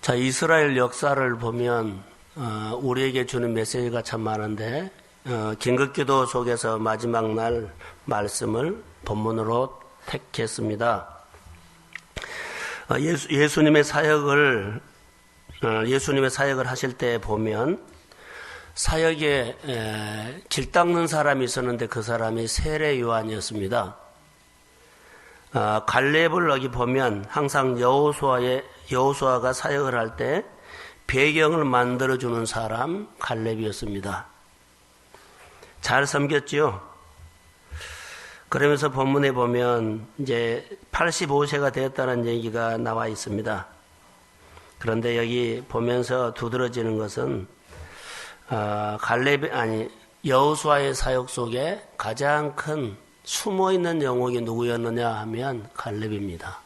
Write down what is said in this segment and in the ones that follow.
자, 이스라엘 역사를 보면 우리에게 주는 메시지가 참 많은데 긴급기도 속에서 마지막 날 말씀을 본문으로 택했습니다. 예수님의 사역을 하실 때 보면 사역에 길 닦는 사람이 있었는데 그 사람이 세례 요한이었습니다. 갈렙을 여기 보면 항상 여호수아가 사역을 할 때 배경을 만들어주는 사람 갈렙이었습니다. 잘 섬겼지요. 그러면서 본문에 보면 이제 85세가 되었다는 얘기가 나와 있습니다. 그런데 여기 보면서 두드러지는 것은 여호수아의 사역 속에 가장 큰 숨어있는 영웅이 누구였느냐 하면 갈렙입니다.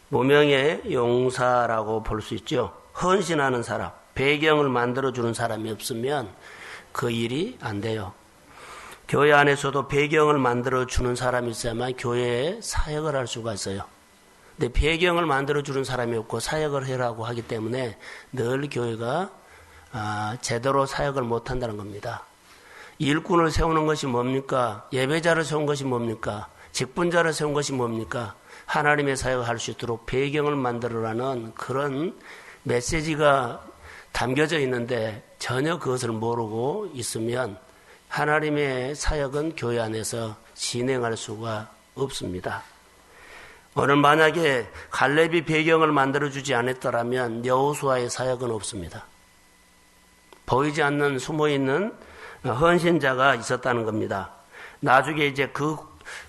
무명의 용사라고 볼 수 있죠. 헌신하는 사람, 배경을 만들어주는 사람이 없으면 그 일이 안 돼요. 교회 안에서도 배경을 만들어주는 사람이 있어야만 교회에 사역을 할 수가 있어요. 근데 배경을 만들어주는 사람이 없고 사역을 하라고 하기 때문에 늘 교회가 제대로 사역을 못한다는 겁니다. 일꾼을 세우는 것이 뭡니까? 예배자를 세운 것이 뭡니까? 직분자를 세운 것이 뭡니까? 하나님의 사역을 할 수 있도록 배경을 만들어라는 그런 메시지가 담겨져 있는데 전혀 그것을 모르고 있으면 하나님의 사역은 교회 안에서 진행할 수가 없습니다. 오늘 만약에 갈렙이 배경을 만들어주지 않았더라면 여호수아의 사역은 없습니다. 보이지 않는 숨어있는 헌신자가 있었다는 겁니다. 나중에 이제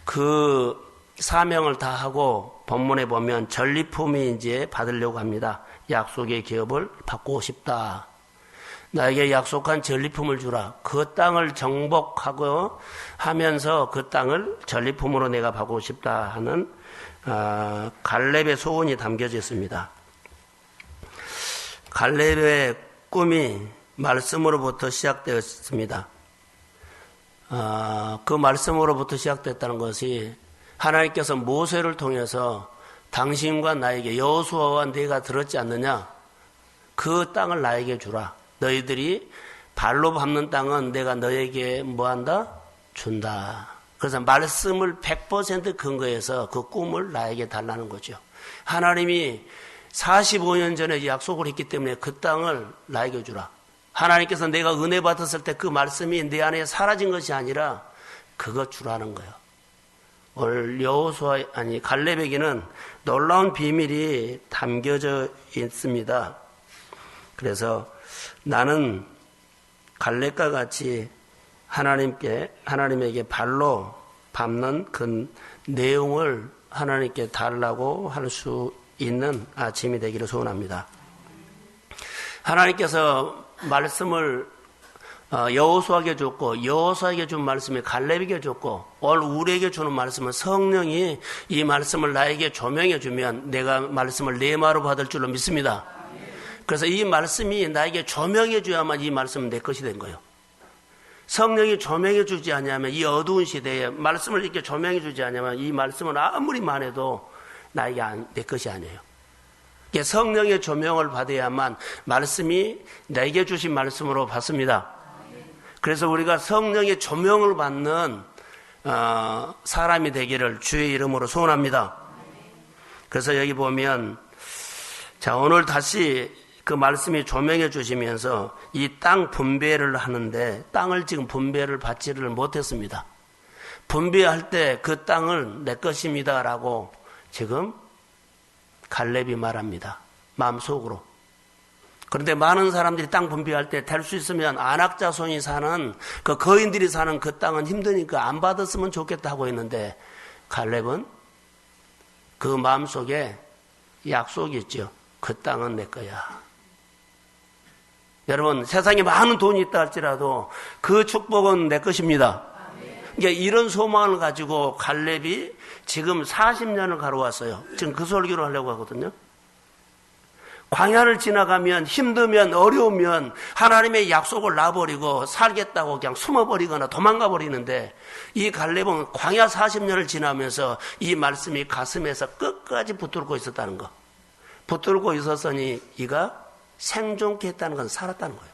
그 사명을 다 하고 본문에 보면 전리품이 이제 받으려고 합니다. 약속의 기업을 받고 싶다. 나에게 약속한 전리품을 주라. 그 땅을 정복하고 하면서 그 땅을 전리품으로 내가 받고 싶다 하는 갈렙의 소원이 담겨져 있습니다. 갈렙의 꿈이 말씀으로부터 시작되었습니다. 그 말씀으로부터 시작됐다는 것이 하나님께서 모세를 통해서 당신과 나에게 여호수아와 네가 들었지 않느냐? 그 땅을 나에게 주라. 너희들이 발로 밟는 땅은 내가 너에게 뭐한다? 준다. 그래서 말씀을 100% 근거해서 그 꿈을 나에게 달라는 거죠. 하나님이 45년 전에 약속을 했기 때문에 그 땅을 나에게 주라. 하나님께서 내가 은혜 받았을 때 그 말씀이 내 안에 사라진 것이 아니라 그거 주라는 거예요. 오늘 갈렙에게는 놀라운 비밀이 담겨져 있습니다. 그래서 나는 갈렙과 같이 하나님에게 발로 밟는 그 내용을 하나님께 달라고 할 수 있는 아침이 되기를 소원합니다. 하나님께서 말씀을 여호수아에게 줬고 여호수아에게 준 말씀이 갈렙에게 줬고 오늘 우리에게 주는 말씀은 성령이 이 말씀을 나에게 조명해 주면 내가 말씀을 내마로 받을 줄로 믿습니다. 그래서 이 말씀이 나에게 조명해 줘야만 이 말씀은 내 것이 된 거예요. 성령이 조명해 주지 않으면 이 어두운 시대에 말씀을 이렇게 조명해 주지 않으면 이 말씀은 아무리 많아도 나에게 내 것이 아니에요. 성령의 조명을 받아야만 말씀이 내게 주신 말씀으로 받습니다. 그래서 우리가 성령의 조명을 받는 사람이 되기를 주의 이름으로 소원합니다. 그래서 여기 보면 오늘 다시 그 말씀이 조명해 주시면서 이 땅 분배를 하는데 땅을 지금 분배를 받지를 못했습니다. 분배할 때 그 땅을 내 것입니다라고 지금 갈렙이 말합니다. 마음속으로. 그런데 많은 사람들이 땅 분배할 때 될 수 있으면 안악자손이 사는 그 거인들이 사는 그 땅은 힘드니까 안 받았으면 좋겠다 하고 있는데 갈렙은 그 마음속에 약속이 있죠. 그 땅은 내 거야. 여러분 세상에 많은 돈이 있다 할지라도 그 축복은 내 것입니다. 그러니까 이런 소망을 가지고 갈렙이 지금 40년을 가로왔어요. 지금 그 설교를 하려고 하거든요. 광야를 지나가면 힘들면 어려우면 하나님의 약속을 놔버리고 살겠다고 그냥 숨어버리거나 도망가 버리는데 이 갈렙은 광야 40년을 지나면서 이 말씀이 가슴에서 끝까지 붙들고 있었다는 거. 붙들고 있었으니 이가 생존케 했다는 것은 살았다는 거예요.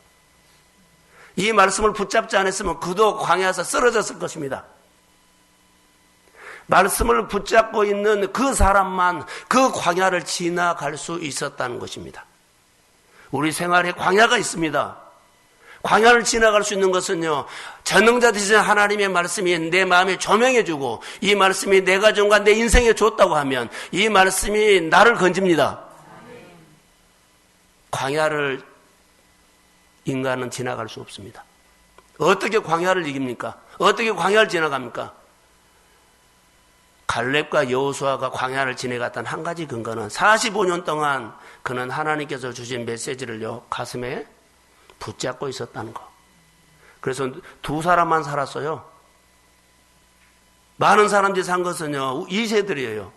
이 말씀을 붙잡지 않았으면 그도 광야에서 쓰러졌을 것입니다. 말씀을 붙잡고 있는 그 사람만 그 광야를 지나갈 수 있었다는 것입니다. 우리 생활에 광야가 있습니다. 광야를 지나갈 수 있는 것은요, 전능자 되신 하나님의 말씀이 내 마음에 조명해주고 이 말씀이 내 가정과 내 인생에 좋다고 하면 이 말씀이 나를 건집니다. 광야를 인간은 지나갈 수 없습니다. 어떻게 광야를 이깁니까? 어떻게 광야를 지나갑니까? 갈렙과 여호수아가 광야를 지나갔던 한 가지 근거는 45년 동안 그는 하나님께서 주신 메시지를요, 가슴에 붙잡고 있었다는 거. 그래서 두 사람만 살았어요. 많은 사람들이 산 것은요, 2세들이에요.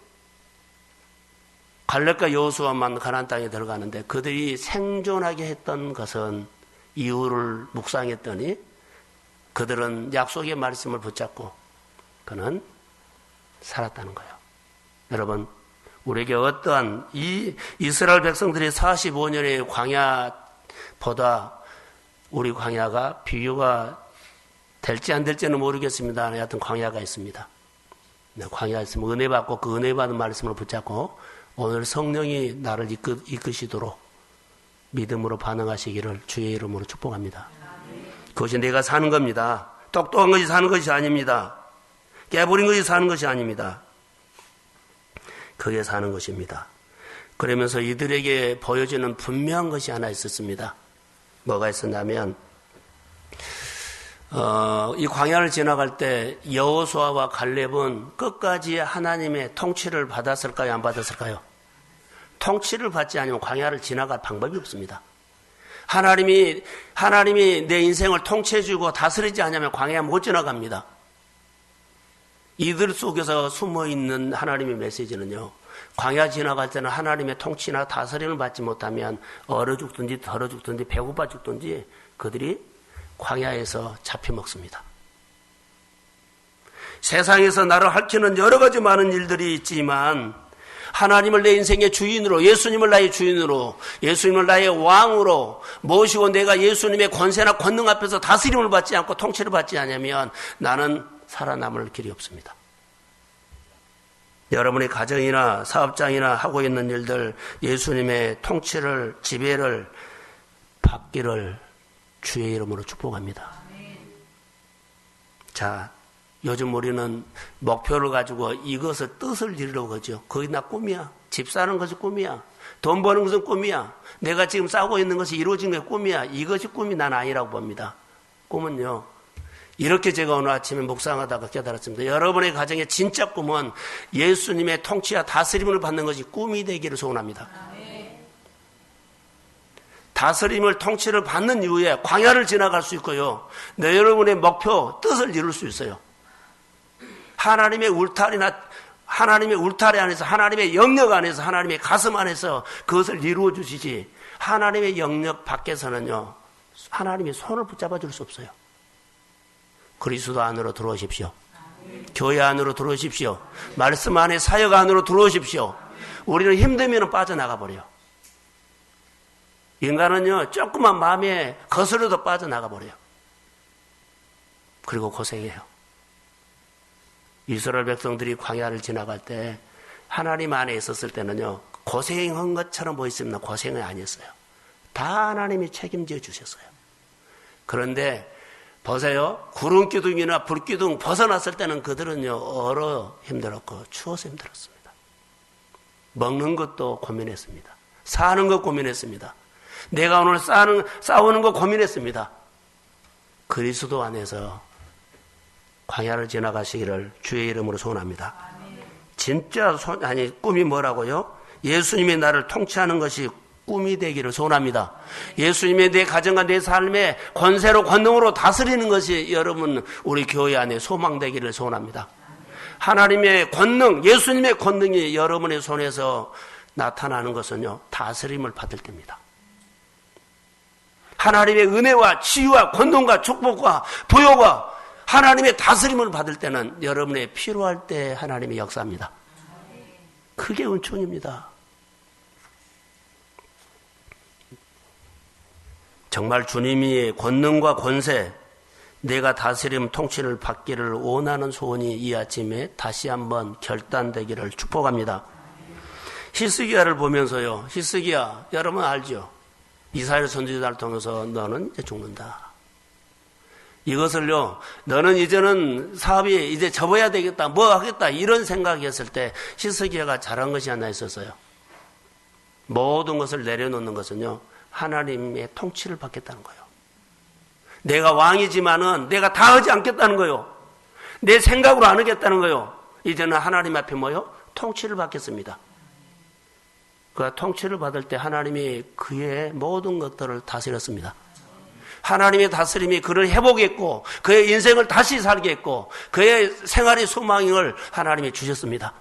갈렙과 여호수아만 가나안 땅에 들어가는데 그들이 생존하게 했던 것은 이유를 묵상했더니 그들은 약속의 말씀을 붙잡고 그는 살았다는 거예요. 여러분, 우리에게 어떠한 이 이스라엘 백성들이 45년의 광야보다 우리 광야가 비교가 될지 안 될지는 모르겠습니다. 하여튼 광야가 있습니다. 광야가 있으면 은혜 받고 그 은혜 받은 말씀을 붙잡고 오늘 성령이 나를 이끄시도록 믿음으로 반응하시기를 주의 이름으로 축복합니다. 그것이 내가 사는 겁니다. 똑똑한 것이 사는 것이 아닙니다. 깨부린 것이 사는 것이 아닙니다. 그게 사는 것입니다. 그러면서 이들에게 보여지는 분명한 것이 하나 있었습니다. 뭐가 있었냐면 이 광야를 지나갈 때 여호수아와 갈렙은 끝까지 하나님의 통치를 받았을까요? 안 받았을까요? 통치를 받지 않으면 광야를 지나갈 방법이 없습니다. 하나님이 내 인생을 통치해주고 다스리지 않으면 광야 못 지나갑니다. 이들 속에서 숨어있는 하나님의 메시지는요, 광야 지나갈 때는 하나님의 통치나 다스림을 받지 못하면 얼어 죽든지 더러 죽든지 배고파 죽든지 그들이 광야에서 잡혀먹습니다. 세상에서 나를 핥히는 여러 가지 많은 일들이 있지만 하나님을 내 인생의 주인으로, 예수님을 나의 주인으로, 예수님을 나의 왕으로 모시고 내가 예수님의 권세나 권능 앞에서 다스림을 받지 않고 통치를 받지 않으면 나는 살아남을 길이 없습니다. 여러분의 가정이나 사업장이나 하고 있는 일들 예수님의 통치를, 지배를 받기를 주의 이름으로 축복합니다. 자, 요즘 우리는 목표를 가지고 이것을 뜻을 이루려고 하죠. 거기 나 꿈이야. 집 사는 것이 꿈이야. 돈 버는 것은 꿈이야. 내가 지금 싸우고 있는 것이 이루어진 게 꿈이야. 이것이 꿈이 난 아니라고 봅니다. 꿈은요, 이렇게 제가 오늘 아침에 묵상하다가 깨달았습니다. 여러분의 가정의 진짜 꿈은 예수님의 통치와 다스림을 받는 것이 꿈이 되기를 소원합니다. 다스림을, 통치를 받는 이후에 광야를 지나갈 수 있고요, 여러분의 목표, 뜻을 이룰 수 있어요. 하나님의 울타리 안에서, 하나님의 영역 안에서, 하나님의 가슴 안에서 그것을 이루어 주시지, 하나님의 영역 밖에서는요, 하나님이 손을 붙잡아 줄 수 없어요. 그리스도 안으로 들어오십시오. 교회 안으로 들어오십시오. 말씀 안에 사역 안으로 들어오십시오. 우리는 힘들면 빠져나가 버려요. 인간은요, 조그만 마음에 거스려도 빠져나가 버려요. 그리고 고생해요. 이스라엘 백성들이 광야를 지나갈 때 하나님 안에 있었을 때는요, 고생한 것처럼 보였습니다. 고생이 아니었어요. 다 하나님이 책임져 주셨어요. 그런데 보세요. 구름 기둥이나 불 기둥 벗어났을 때는 그들은요, 얼어 힘들었고 추워서 힘들었습니다. 먹는 것도 고민했습니다. 사는 것 고민했습니다. 내가 오늘 싸우는 거 고민했습니다. 그리스도 안에서 광야를 지나가시기를 주의 이름으로 소원합니다. 진짜 꿈이 뭐라고요? 예수님이 나를 통치하는 것이 꿈이 되기를 소원합니다. 예수님의 내 가정과 내 삶의 권세로, 권능으로 다스리는 것이 여러분 우리 교회 안에 소망되기를 소원합니다. 하나님의 권능, 예수님의 권능이 여러분의 손에서 나타나는 것은요, 다스림을 받을 때입니다. 하나님의 은혜와 치유와 권능과 축복과 부요가 하나님의 다스림을 받을 때는 여러분의 필요할 때 하나님의 역사입니다. 그게 은총입니다. 정말 주님이 권능과 권세, 내가 다스림 통치를 받기를 원하는 소원이 이 아침에 다시 한번 결단되기를 축복합니다. 히스기야를 보면서요. 히스기야, 여러분 알죠? 이사야 선지자를 통해서 너는 이제 죽는다. 이것을요, 너는 이제는 사업이 이제 접어야 되겠다, 뭐 하겠다, 이런 생각이 했을 때 히스기야가 잘한 것이 하나 있었어요. 모든 것을 내려놓는 것은요, 하나님의 통치를 받겠다는 거예요. 내가 왕이지만은 내가 다 하지 않겠다는 거예요. 내 생각으로 안 하겠다는 거예요. 이제는 하나님 앞에 뭐요? 통치를 받겠습니다. 그 통치를 받을 때 하나님이 그의 모든 것들을 다스렸습니다. 하나님의 다스림이 그를 회복했고 그의 인생을 다시 살게 했고 그의 생활의 소망을 하나님이 주셨습니다.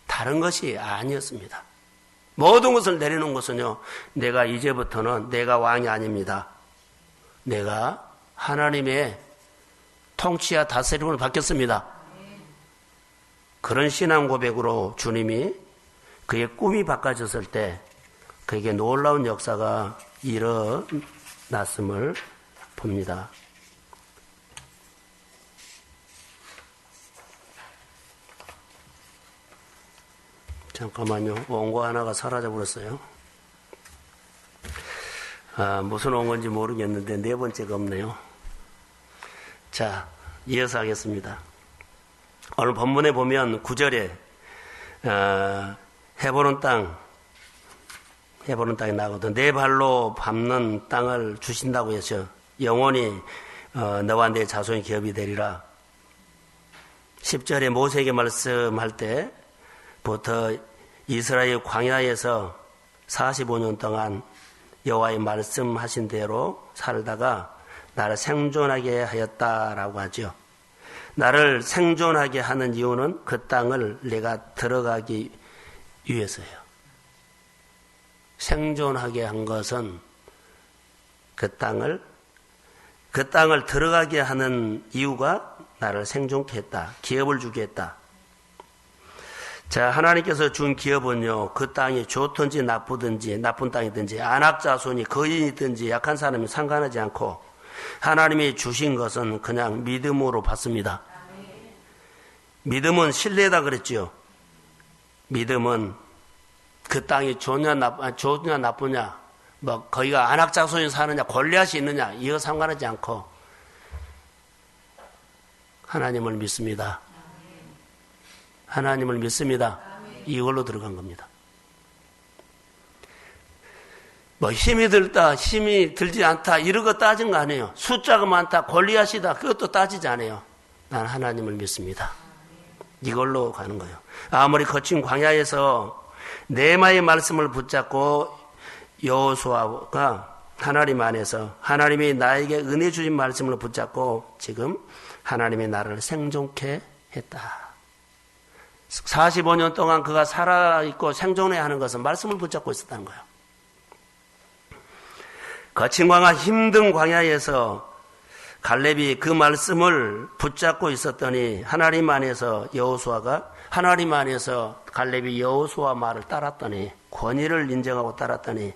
다른 것이 아니었습니다. 모든 것을 내려놓은 것은요, 내가 이제부터는 내가 왕이 아닙니다. 내가 하나님의 통치와 다스림을 받겠습니다. 그런 신앙 고백으로 주님이 그의 꿈이 바꿔졌을 때 그에게 놀라운 역사가 일어났음을 봅니다. 잠깐만요. 원고 하나가 사라져 버렸어요. 무슨 원고인지 모르겠는데 네 번째가 없네요. 자, 이어서 하겠습니다. 오늘 본문에 보면 9절에 헤브론 땅이 나거든. 내 발로 밟는 땅을 주신다고 했죠. 영원히 너와 내 자손이 기업이 되리라. 10절에 모세에게 말씀할 때부터 이스라엘 광야에서 45년 동안 여호와의 말씀하신 대로 살다가 나를 생존하게 하였다라고 하죠. 나를 생존하게 하는 이유는 그 땅을 내가 들어가기 위해서예요. 생존하게 한 것은 그 땅을 들어가게 하는 이유가 나를 생존케 했다. 기업을 주게 했다. 자, 하나님께서 준 기업은요, 그 땅이 좋든지 나쁘든지, 나쁜 땅이든지, 안악자손이 거인이든지 약한 사람이 상관하지 않고 하나님이 주신 것은 그냥 믿음으로 받습니다. 믿음은 신뢰다 그랬죠. 믿음은 그 땅이 좋냐 나쁘냐, 뭐 거기가 안악자손이 사느냐, 골리앗이 있느냐, 이거 상관하지 않고 하나님을 믿습니다. 하나님을 믿습니다. 이걸로 들어간 겁니다. 뭐 힘이 들다, 힘이 들지 않다, 이런 거 따진 거 아니에요. 숫자가 많다, 골리앗이다, 그것도 따지지 않아요. 난 하나님을 믿습니다. 이걸로 가는 거예요. 아무리 거친 광야에서 네마의 말씀을 붙잡고 여호수아가 하나님 안에서 하나님이 나에게 은혜 주신 말씀을 붙잡고 지금 하나님이 나를 생존케 했다. 45년 동안 그가 살아있고 생존해야 하는 것은 말씀을 붙잡고 있었다는 거예요. 거친 광야, 힘든 광야에서 갈렙이 그 말씀을 붙잡고 있었더니 하나님 안에서 갈렙이 여호수아 말을 따랐더니, 권위를 인정하고 따랐더니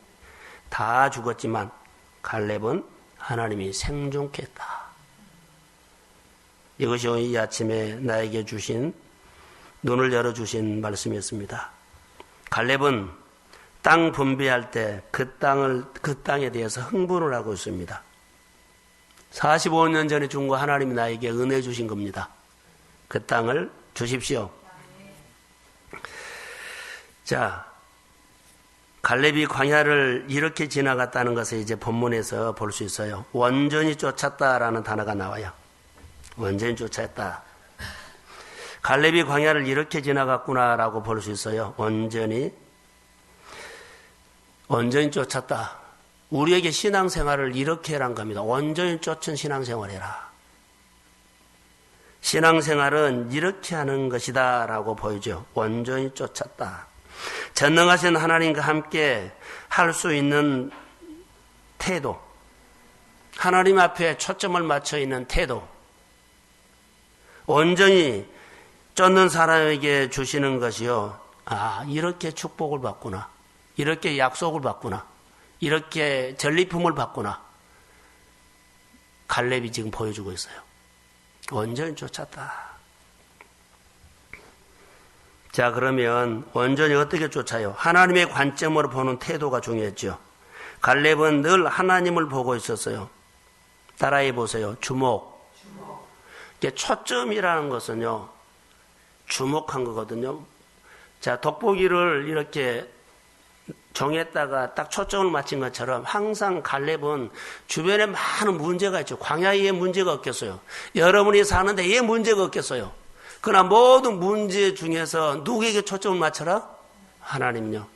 다 죽었지만 갈렙은 하나님이 생존케 했다. 이것이 이 아침에 나에게 주신, 눈을 열어주신 말씀이었습니다. 갈렙은 땅 분배할 때 그 땅에 대해서 흥분을 하고 있습니다. 45년 전에 준 거 하나님이 나에게 은혜 주신 겁니다. 그 땅을 주십시오. 자, 갈렙이 광야를 이렇게 지나갔다는 것을 이제 본문에서 볼 수 있어요. 온전히 쫓았다라는 단어가 나와요. 온전히 쫓았다. 갈렙이 광야를 이렇게 지나갔구나라고 볼 수 있어요. 온전히 쫓았다. 우리에게 신앙생활을 이렇게 하란 겁니다. 온전히 쫓은 신앙생활해라. 신앙생활은 이렇게 하는 것이다 라고 보이죠. 온전히 쫓았다. 전능하신 하나님과 함께 할 수 있는 태도, 하나님 앞에 초점을 맞춰 있는 태도, 온전히 쫓는 사람에게 주시는 것이요. 아, 이렇게 축복을 받구나. 이렇게 약속을 받구나. 이렇게 전리품을 받구나. 갈렙이 지금 보여주고 있어요. 온전히 쫓았다. 자, 그러면 온전히 어떻게 쫓아요? 하나님의 관점으로 보는 태도가 중요했죠. 갈렙은 늘 하나님을 보고 있었어요. 따라해 보세요. 주목. 이게 초점이라는 것은요, 주목한 거거든요. 자, 돋보기를 이렇게 정했다가 딱 초점을 맞춘 것처럼 항상 갈렙은 주변에 많은 문제가 있죠. 광야에 문제가 없겠어요. 여러분이 사는데 왜 문제가 없겠어요. 그러나 모든 문제 중에서 누구에게 초점을 맞춰라? 하나님요.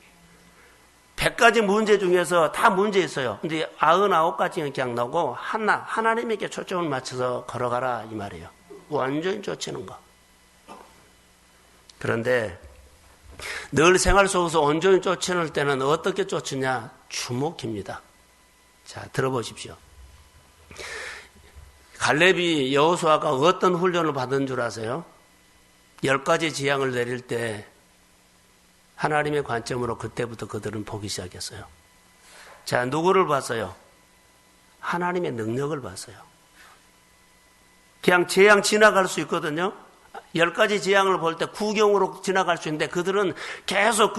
100가지 문제 중에서 다 문제 있어요. 근데 99가지는 그냥 나오고 하나님에게 초점을 맞춰서 걸어가라 이 말이에요. 완전히 쫓는 거. 그런데 늘 생활 속에서 온전히 쫓을 때는 어떻게 쫓느냐? 주목입니다. 자, 들어보십시오. 갈렙이 여호수아가 어떤 훈련을 받은 줄 아세요? 10가지 지향을 내릴 때 하나님의 관점으로 그때부터 그들은 보기 시작했어요. 자, 누구를 봤어요? 하나님의 능력을 봤어요. 그냥 재앙 지나갈 수 있거든요. 10가지 재앙을 볼 때 구경으로 지나갈 수 있는데 그들은 계속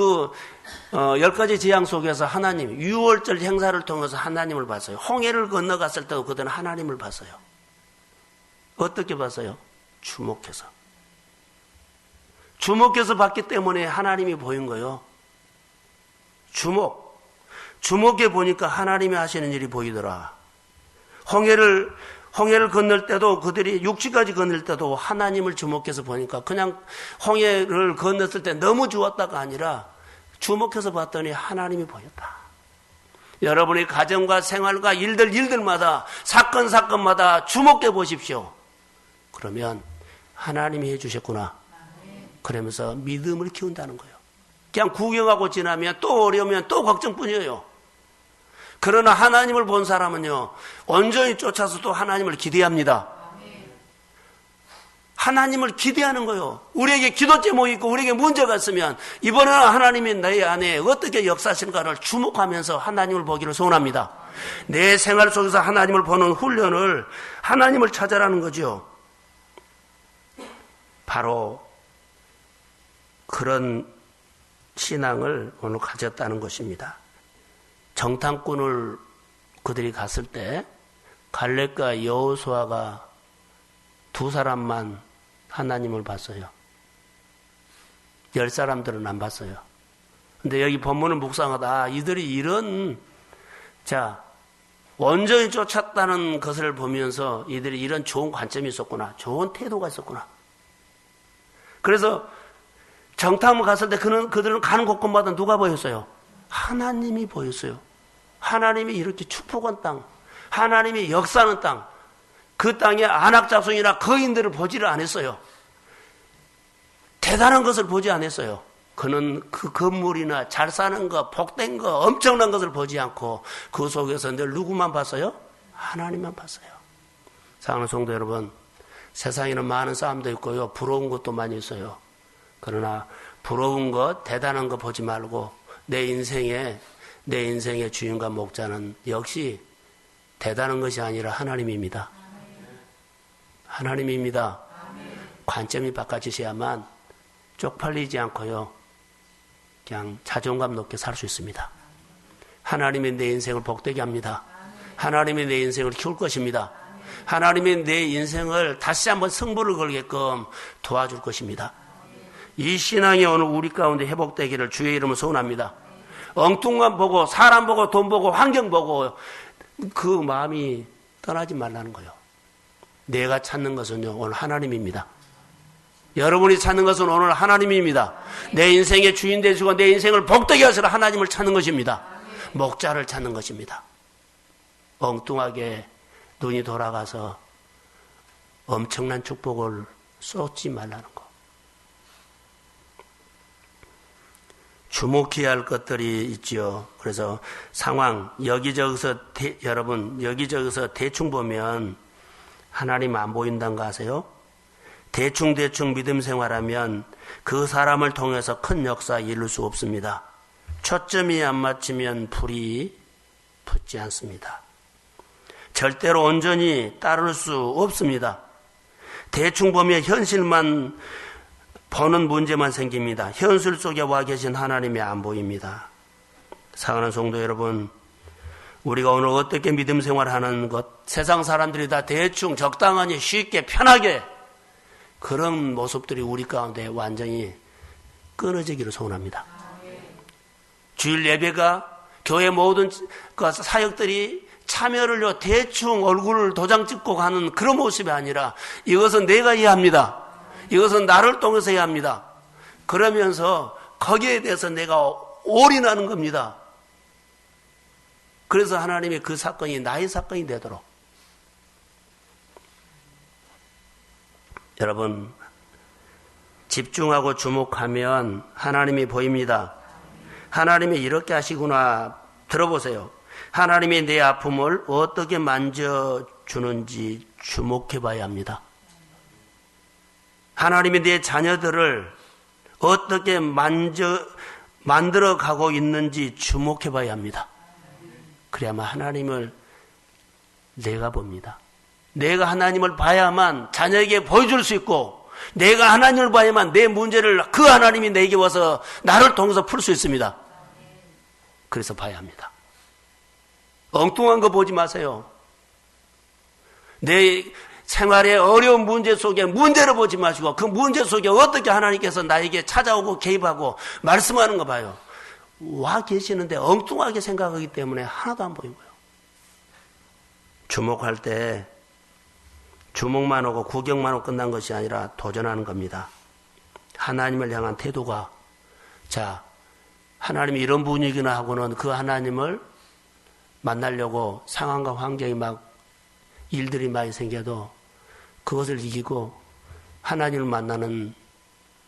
10가지 재앙 속에서 하나님, 유월절 행사를 통해서 하나님을 봤어요. 홍해를 건너갔을 때도 그들은 하나님을 봤어요. 어떻게 봤어요? 주목해서. 주목해서 봤기 때문에 하나님이 보인 거예요. 주목해 보니까 하나님이 하시는 일이 보이더라. 홍해를 건널 때도 그들이 육지까지 건널 때도 하나님을 주목해서 보니까 그냥 홍해를 건넜을 때 너무 좋았다가 아니라 주목해서 봤더니 하나님이 보였다. 여러분의 가정과 생활과 일들마다 사건마다 주목해 보십시오. 그러면 하나님이 해주셨구나. 그러면서 믿음을 키운다는 거예요. 그냥 구경하고 지나면 또 어려우면 또 걱정뿐이에요. 그러나 하나님을 본 사람은요, 온전히 쫓아서 또 하나님을 기대합니다. 하나님을 기대하는 거예요. 우리에게 기도 제목이 있고 우리에게 문제가 있으면 이번에는 하나님이 내 안에 어떻게 역사하시는가를 주목하면서 하나님을 보기를 소원합니다. 내 생활 속에서 하나님을 보는 훈련을 하나님을 찾아라는 거죠. 바로 그런 신앙을 오늘 가졌다는 것입니다. 정탐꾼을 그들이 갔을 때 갈렙과 여호수아가 두 사람만 하나님을 봤어요. 10사람들은 안 봤어요. 근데 여기 본문을 묵상하다 이들이 이런 온전히 쫓았다는 것을 보면서 이들이 이런 좋은 관점이 있었구나. 좋은 태도가 있었구나. 그래서 정탐을 갔을 때 그들은 가는 곳곳마다 누가 보였어요? 하나님이 보였어요. 하나님이 이렇게 축복한 땅, 하나님이 역사하는 땅, 그 땅에 안악자손이나 거인들을 보지를 않았어요. 대단한 것을 보지 않았어요. 그는 그 건물이나 잘 사는 거, 복된 거, 엄청난 것을 보지 않고 그 속에서 늘 누구만 봤어요? 하나님만 봤어요. 사랑하는 성도 여러분, 세상에는 많은 싸움도 있고요, 부러운 것도 많이 있어요. 그러나 부러운 것, 대단한 거 보지 말고 내 인생의 주인과 목자는 역시 대단한 것이 아니라 하나님입니다. 하나님입니다. 관점이 바꿔지셔야만 쪽팔리지 않고요, 그냥 자존감 높게 살 수 있습니다. 하나님이 내 인생을 복되게 합니다. 하나님이 내 인생을 키울 것입니다. 하나님이 내 인생을 다시 한번 승부를 걸게끔 도와줄 것입니다. 이 신앙이 오늘 우리 가운데 회복되기를 주의 이름으로 소원합니다. 엉뚱한 보고 사람 보고 돈 보고 환경 보고 그 마음이 떠나지 말라는 거예요. 내가 찾는 것은요, 오늘 하나님입니다. 여러분이 찾는 것은 오늘 하나님입니다. 내 인생의 주인 되시고 내 인생을 복되게 하시라 하나님을 찾는 것입니다. 목자를 찾는 것입니다. 엉뚱하게 눈이 돌아가서 엄청난 축복을 쏟지 말라는 거. 주목해야 할 것들이 있죠. 그래서 상황, 여기저기서 대충 보면 하나님 안 보인다는 거 아세요? 대충 믿음 생활하면 그 사람을 통해서 큰 역사 이룰 수 없습니다. 초점이 안 맞추면 불이 붙지 않습니다. 절대로 온전히 따를 수 없습니다. 대충 보면 현실만 보는 문제만 생깁니다. 현실 속에 와 계신 하나님이 안 보입니다. 사랑하는 성도 여러분, 우리가 오늘 어떻게 믿음 생활하는 것, 세상 사람들이 다 대충 적당하니 쉽게 편하게 그런 모습들이 우리 가운데 완전히 끊어지기를 소원합니다. 주일 예배가 교회 모든 그 사역들이 참여를요 대충 얼굴을 도장 찍고 가는 그런 모습이 아니라 이것은 내가 해야 합니다. 이것은 나를 통해서 해야 합니다. 그러면서 거기에 대해서 내가 올인하는 겁니다. 그래서 하나님의 그 사건이 나의 사건이 되도록. 여러분, 집중하고 주목하면 하나님이 보입니다. 하나님이 이렇게 하시구나. 들어보세요. 하나님이 내 아픔을 어떻게 만져주는지 주목해 봐야 합니다. 하나님이 내 자녀들을 어떻게 만들어 가고 있는지 주목해 봐야 합니다. 그래야만 하나님을 내가 봅니다. 내가 하나님을 봐야만 자녀에게 보여줄 수 있고, 내가 하나님을 봐야만 내 문제를 그 하나님이 내게 와서 나를 통해서 풀 수 있습니다. 그래서 봐야 합니다. 엉뚱한 거 보지 마세요. 내 생활의 어려운 문제 속에 문제를 보지 마시고 그 문제 속에 어떻게 하나님께서 나에게 찾아오고 개입하고 말씀하는 거 봐요. 와 계시는데 엉뚱하게 생각하기 때문에 하나도 안 보이고요. 주목할 때 주목만 하고 구경만 하고 끝난 것이 아니라 도전하는 겁니다. 하나님을 향한 태도가, 자, 하나님이 이런 분위기나 하고는 그 하나님을 만나려고 상황과 환경이 막 일들이 많이 생겨도 그것을 이기고 하나님을 만나는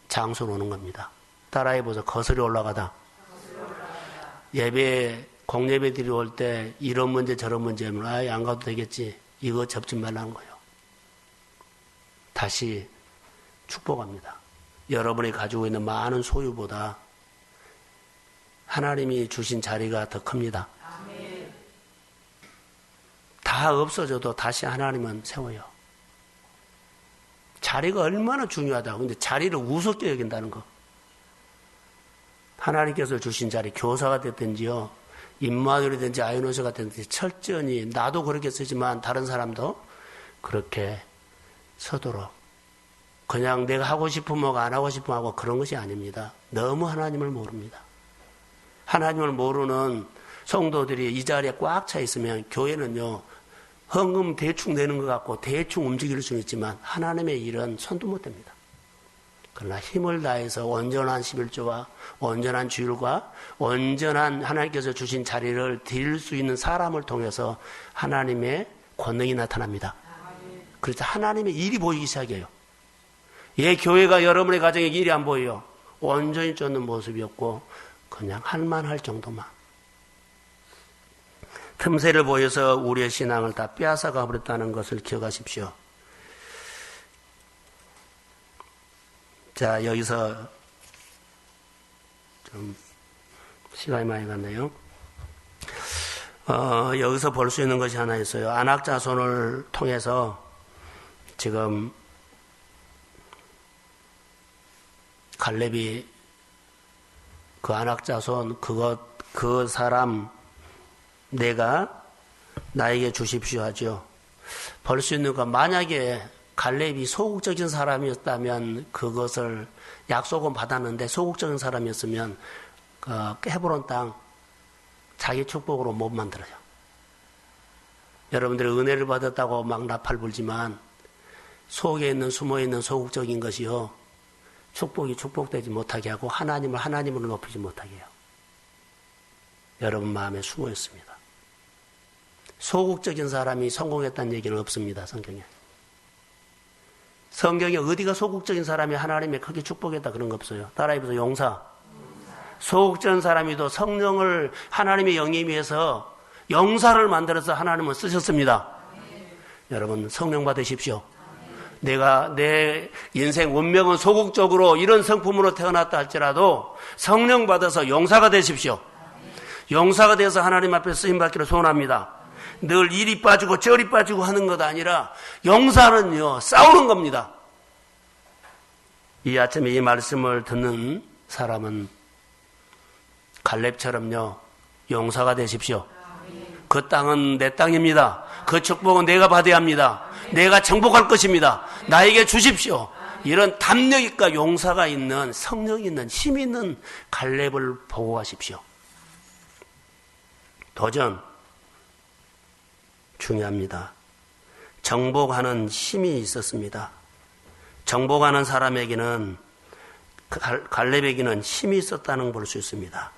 장소로 오는 겁니다. 따라해보세요. 거슬이 올라가다. 예배, 공예배 드리러 올 때 이런 문제 저런 문제면 아예 안 가도 되겠지. 이거 접지 말라는 거예요. 다시 축복합니다. 여러분이 가지고 있는 많은 소유보다 하나님이 주신 자리가 더 큽니다. 다 없어져도 다시 하나님은 세워요. 자리가 얼마나 중요하다고. 근데 자리를 우습게 여긴다는 거. 하나님께서 주신 자리, 교사가 됐든지요, 임마누엘이든지 아이노스가 됐든지 철저히, 나도 그렇게 쓰지만 다른 사람도 그렇게 서도록. 그냥 내가 하고 싶으면 하고 안 하고 싶으면 하고 그런 것이 아닙니다. 너무 하나님을 모릅니다. 하나님을 모르는 성도들이 이 자리에 꽉 차 있으면 교회는요, 헌금 대충 내는 것 같고 대충 움직일 수는 있지만 하나님의 일은 손도 못 댑니다. 그러나 힘을 다해서 온전한 11조와 온전한 주일과 온전한 하나님께서 주신 자리를 드릴 수 있는 사람을 통해서 하나님의 권능이 나타납니다. 그래서 하나님의 일이 보이기 시작해요. 예, 교회가 여러분의 가정에 일이 안 보여요. 온전히 쫓는 모습이었고 그냥 할만할 정도만. 틈새를 보여서 우리의 신앙을 다 빼앗아가 버렸다는 것을 기억하십시오. 자, 여기서 좀 시간이 많이 갔네요. 여기서 볼 수 있는 것이 하나 있어요. 안악자손을 통해서 지금 갈렙이 그 안악자손 그 사람 내가 나에게 주십시오 하죠. 볼 수 있는 건 만약에 갈렙이 소극적인 사람이었다면 그것을 약속은 받았는데 소극적인 사람이었으면 헤브론 땅 자기 축복으로 못 만들어요. 여러분들이 은혜를 받았다고 막 나팔 불지만 속에 있는 숨어있는 소극적인 것이요, 축복이 축복되지 못하게 하고 하나님을 하나님으로 높이지 못하게 해요. 여러분 마음에 숨어 있습니다. 소극적인 사람이 성공했다는 얘기는 없습니다. 성경에 어디가 소극적인 사람이 하나님의 크게 축복했다 그런 거 없어요. 따라해보세요. 용사. 소극적인 사람이도 성령을 하나님의 영임위해서 용사를 만들어서 하나님은 쓰셨습니다. 여러분 성령 받으십시오. 내가 내 인생 운명은 소극적으로 이런 성품으로 태어났다 할지라도 성령 받아서 용사가 되십시오. 용사가 되어서 하나님 앞에 쓰임받기를 소원합니다. 늘 이리 빠지고 저리 빠지고 하는 것 아니라 용사는요, 싸우는 겁니다. 이 아침에 이 말씀을 듣는 사람은 갈렙처럼요, 용사가 되십시오. 그 땅은 내 땅입니다. 그 축복은 내가 받아야 합니다. 내가 정복할 것입니다. 나에게 주십시오. 이런 담력 있고 용사가 있는, 성령 있는, 힘 있는 갈렙을 보고 가십시오. 도전 중요합니다. 정복하는 힘이 있었습니다. 정복하는 사람에게는, 갈렙에게는 힘이 있었다는 걸 볼 수 있습니다.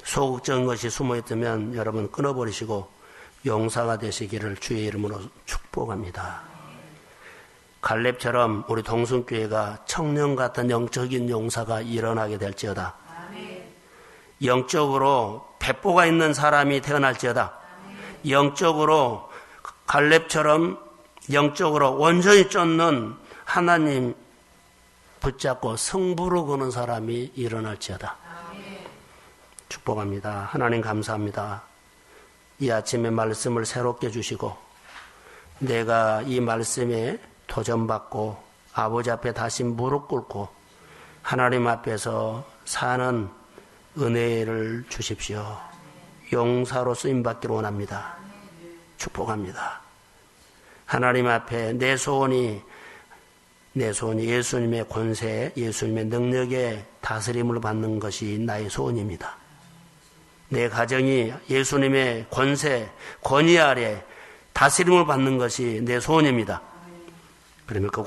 소극적인 것이 숨어있다면 여러분 끊어버리시고 용사가 되시기를 주의 이름으로 축복합니다. 갈렙처럼 우리 동순교회가 청년 같은 영적인 용사가 일어나게 될지어다. 영적으로 배포가 있는 사람이 태어날지어다. 영적으로 갈렙처럼 영적으로 온전히 쫓는 하나님 붙잡고 승부로 거는 사람이 일어날지어다. 축복합니다. 하나님 감사합니다. 이 아침에 말씀을 새롭게 주시고 내가 이 말씀에 도전받고 아버지 앞에 다시 무릎 꿇고 하나님 앞에서 사는 은혜를 주십시오. 용사로 쓰임받기를 원합니다. 축복합니다. 하나님 앞에 내 소원이 예수님의 권세, 예수님의 능력에 다스림을 받는 것이 나의 소원입니다. 내 가정이 예수님의 권세, 권위 아래 다스림을 받는 것이 내 소원입니다. 그러면 그